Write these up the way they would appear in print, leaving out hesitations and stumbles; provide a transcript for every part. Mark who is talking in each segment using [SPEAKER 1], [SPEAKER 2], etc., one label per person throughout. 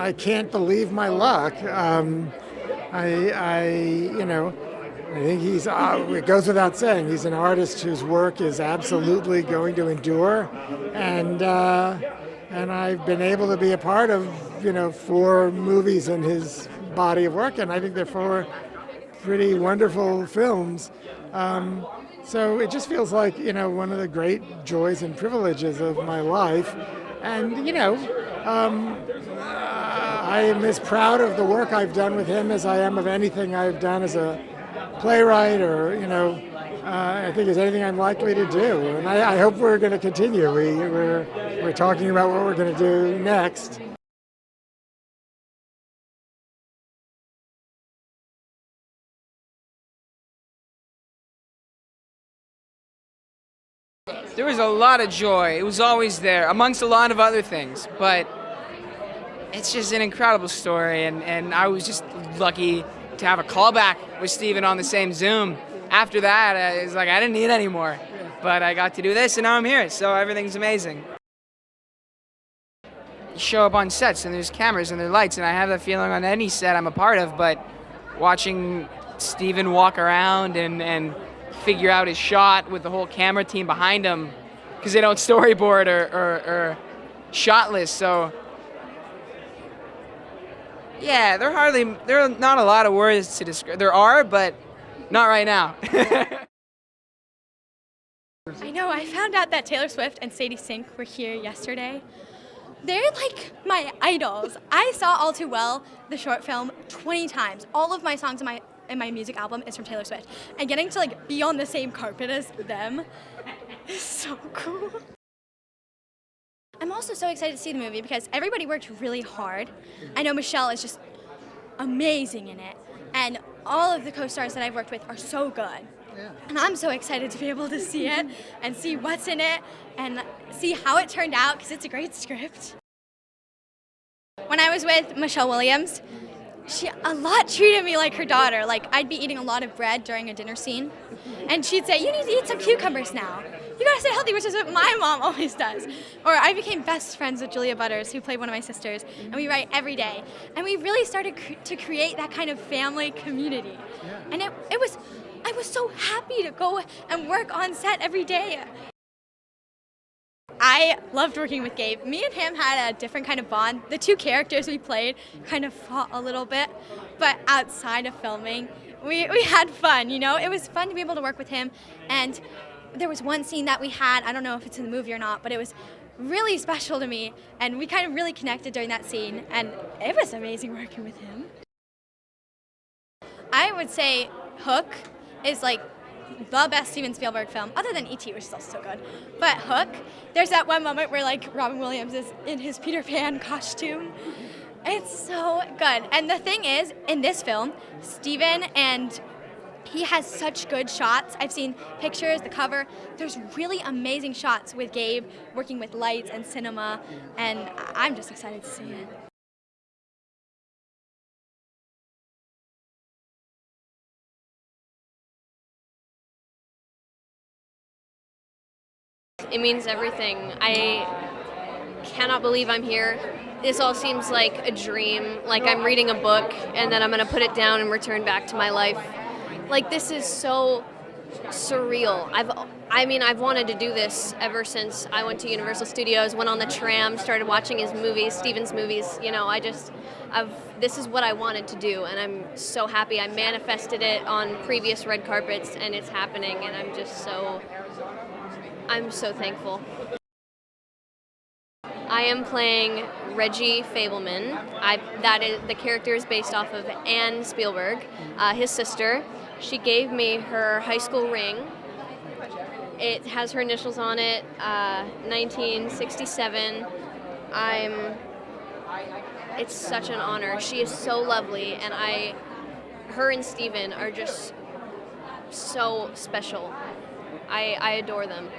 [SPEAKER 1] I can't believe my luck. I think he's, it goes without saying, he's an artist whose work is absolutely going to endure. And I've been able to be a part of, 4 movies in his body of work, and I think they're 4 pretty wonderful films. So it just feels like, one of the great joys and privileges of my life. And, I am as proud of the work I've done with him as I am of anything I've done as a playwright or, I think as anything I'm likely to do. And I hope we're going to continue. We're talking about what we're going to do next.
[SPEAKER 2] There was a lot of joy. It was always there, amongst a lot of other things. But it's just an incredible story, and I was just lucky to have a callback with Steven on the same Zoom. After that, it was like I didn't need any more. But I got to do this, and now I'm here, so everything's amazing. You show up on sets, and there's cameras and there's lights, and I have that feeling on any set I'm a part of, but watching Steven walk around and figure out his shot with the whole camera team behind him, because they don't storyboard or shot list, so yeah, there are not a lot of words to describe. There are, but not right now.
[SPEAKER 3] I know, I found out that Taylor Swift and Sadie Sink were here yesterday. They're like my idols. I saw All Too Well, the short film, 20 times. All of my songs in my music album is from Taylor Swift. And getting to be on the same carpet as them is so cool. I'm also so excited to see the movie because everybody worked really hard. I know Michelle is just amazing in it. And all of the co-stars that I've worked with are so good. Yeah. And I'm so excited to be able to see it and see what's in it and see how it turned out because it's a great script. When I was with Michelle Williams, she a lot treated me like her daughter. I'd be eating a lot of bread during a dinner scene, and she'd say, "You need to eat some cucumbers now. You gotta stay healthy," which is what my mom always does. Or I became best friends with Julia Butters, who played one of my sisters, and we write every day. And we really started to create that kind of family community. Yeah. And I was so happy to go and work on set every day. I loved working with Gabe. Me and him had a different kind of bond. The 2 characters we played kind of fought a little bit, but outside of filming, we had fun, It was fun to be able to work with him, and there was one scene that we had, I don't know if it's in the movie or not, but it was really special to me, and we kind of really connected during that scene, and it was amazing working with him. I would say Hook is the best Steven Spielberg film, other than E.T., which is also so good. But Hook, there's that one moment where Robin Williams is in his Peter Pan costume. It's so good. And the thing is, in this film, Steven he has such good shots. I've seen pictures, the cover. There's really amazing shots with Gabe working with lights and cinema, and I'm just excited to see it.
[SPEAKER 4] It means everything. I cannot believe I'm here. This all seems like a dream, like I'm reading a book and then I'm going to put it down and return back to my life. This is so surreal. I've wanted to do this ever since I went to Universal Studios, went on the tram, started watching his movies, Steven's movies. This is what I wanted to do, and I'm so happy. I manifested it on previous red carpets, and it's happening, and I'm so thankful. I am playing Reggie Fabelman. The character is based off of Anne Spielberg, his sister. She gave me her high school ring. It has her initials on it, 1967. It's such an honor. She is so lovely, and her and Steven are just so special. I adore them.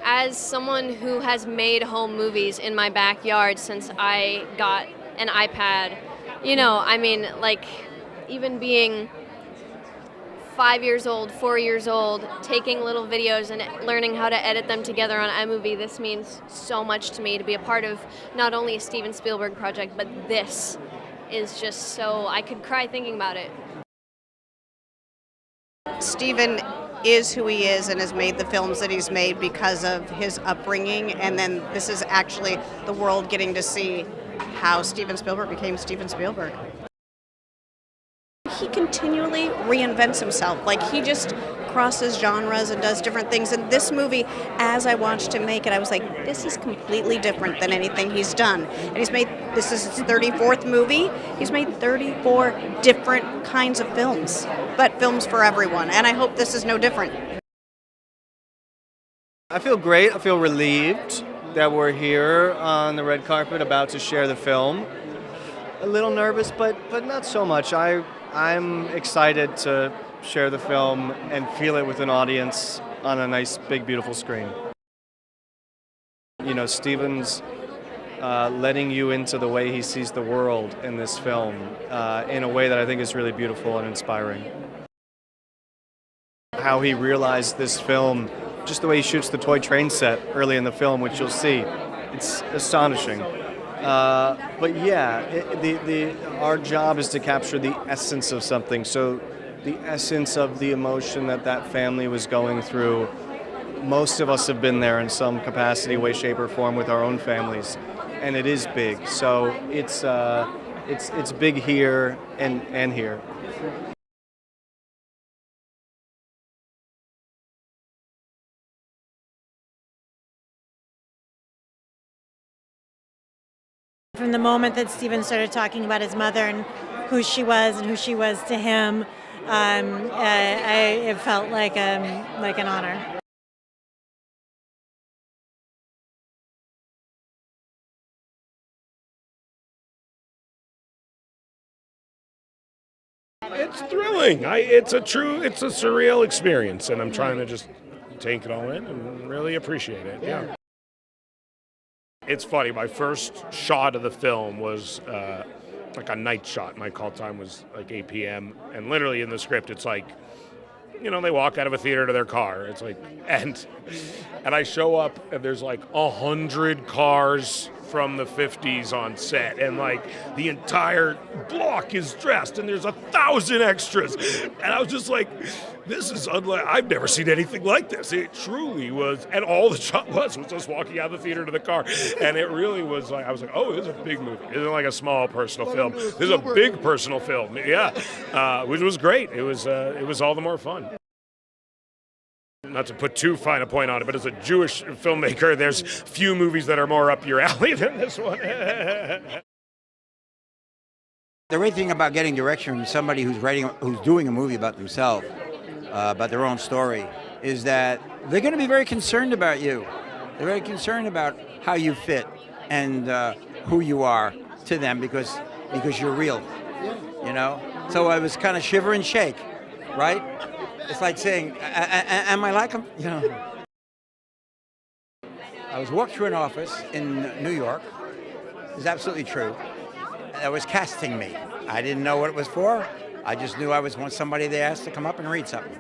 [SPEAKER 4] As someone who has made home movies in my backyard since I got an iPad, even being 5 years old, 4 years old, taking little videos and learning how to edit them together on iMovie. This means so much to me to be a part of not only a Steven Spielberg project, but this is just so, I could cry thinking about it.
[SPEAKER 5] Steven is who he is and has made the films that he's made because of his upbringing, and then this is actually the world getting to see how Steven Spielberg became Steven Spielberg. He continually reinvents himself. Like, he just crosses genres and does different things. And this movie, as I watched him make it, I was like, this is completely different than anything he's done. And this is his 34th movie. He's made 34 different kinds of films, but films for everyone. And I hope this is no different.
[SPEAKER 6] I feel great. I feel relieved that we're here on the red carpet about to share the film. A little nervous, but not so much. I'm excited to share the film and feel it with an audience on a nice, big, beautiful screen. You know, Steven's letting you into the way he sees the world in this film in a way that I think is really beautiful and inspiring. How he realized this film, just the way he shoots the toy train set early in the film, which you'll see, it's astonishing. But yeah, our job is to capture the essence of something. So the essence of the emotion that family was going through, most of us have been there in some capacity, way, shape, or form with our own families, and it is big. So it's big here and here.
[SPEAKER 7] From the moment that Steven started talking about his mother and who she was to him, it felt like an honor.
[SPEAKER 8] It's thrilling. It's a surreal experience, and I'm trying to just take it all in and really appreciate it. Yeah. It's funny, my first shot of the film was like a night shot. My call time was like 8 p.m. And literally in the script, it's like, you know, they walk out of a theater to their car. It's like, and I show up and there's like 100 cars from the 50s on set, and like the entire block is dressed, and there's 1,000 extras. And I was just like, this is unlike, I've never seen anything like this. It truly was, and all the shot was just walking out of the theater to the car. And it really was like, I was like, oh, this is a big movie. This isn't like a small personal film. This is a big personal film. Yeah, which was great. It was all the more fun. Not to put too fine a point on it, but as a Jewish filmmaker, there's few movies that are more up your alley than this one.
[SPEAKER 9] The great thing about getting direction from somebody who's doing a movie about themselves, about their own story, is that they're going to be very concerned about you. They're very concerned about how you fit and who you are to them because you're real, you know? So I was kind of shiver and shake, right? It's like saying, am I like him? You know. I was walked through an office in New York. It's absolutely true. That was casting me. I didn't know what it was for. I just knew I was somebody they asked to come up and read something.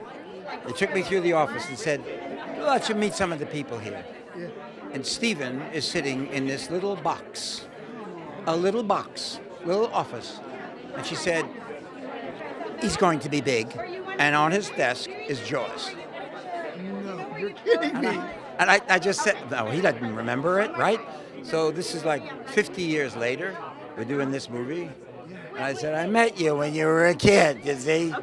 [SPEAKER 9] They took me through the office and said, we'll let you meet some of the people here. Yeah. And Steven is sitting in this little box, little office. And she said, he's going to be big. And on his desk is Jaws.
[SPEAKER 1] No, you're kidding me.
[SPEAKER 9] And I just said, no, he doesn't remember it, right? So this is like 50 years later, we're doing this movie. And I said, I met you when you were a kid, you see?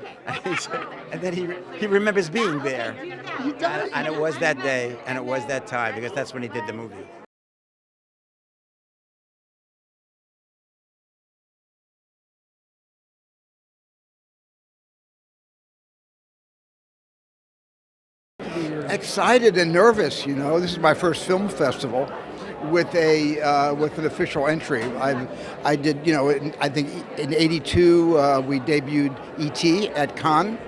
[SPEAKER 9] And then he remembers being there. And it was that day, and it was that time, because that's when he did the movie.
[SPEAKER 10] Excited and nervous, you know. This is my first film festival with an official entry. I did, you know, I think in '82 we debuted E.T. at Cannes,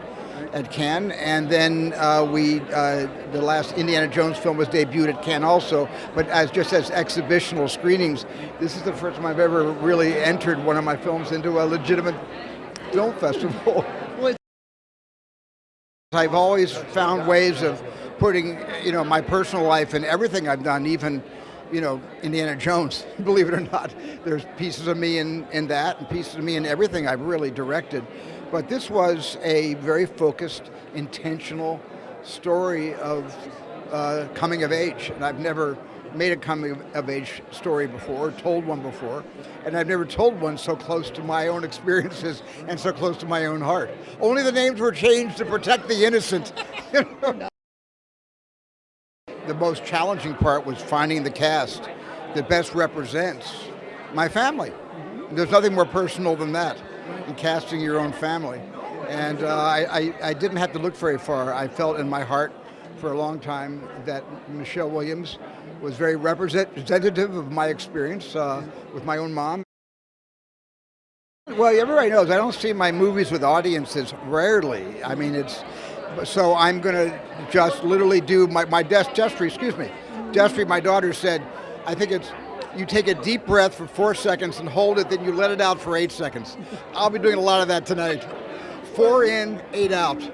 [SPEAKER 10] and then the last Indiana Jones film was debuted at Cannes also. But as exhibitional screenings, this is the first time I've ever really entered one of my films into a legitimate film festival. I've always found ways of putting, my personal life in everything I've done, even, Indiana Jones, believe it or not. There's pieces of me in that and pieces of me in everything I've really directed. But this was a very focused, intentional story of coming of age. And I've never made a coming of age story before, told one before, and I've never told one so close to my own experiences and so close to my own heart. Only the names were changed to protect the innocent. The most challenging part was finding the cast that best represents my family. There's nothing more personal than that, in casting your own family. And I didn't have to look very far. I felt in my heart for a long time that Michelle Williams was very representative of my experience with my own mom. Well, everybody knows I don't see my movies with audiences rarely. I mean, so I'm going to just literally do Destry, my daughter said, I think it's, you take a deep breath for 4 seconds and hold it, then you let it out for 8 seconds. I'll be doing a lot of that tonight. 4 in, 8 out.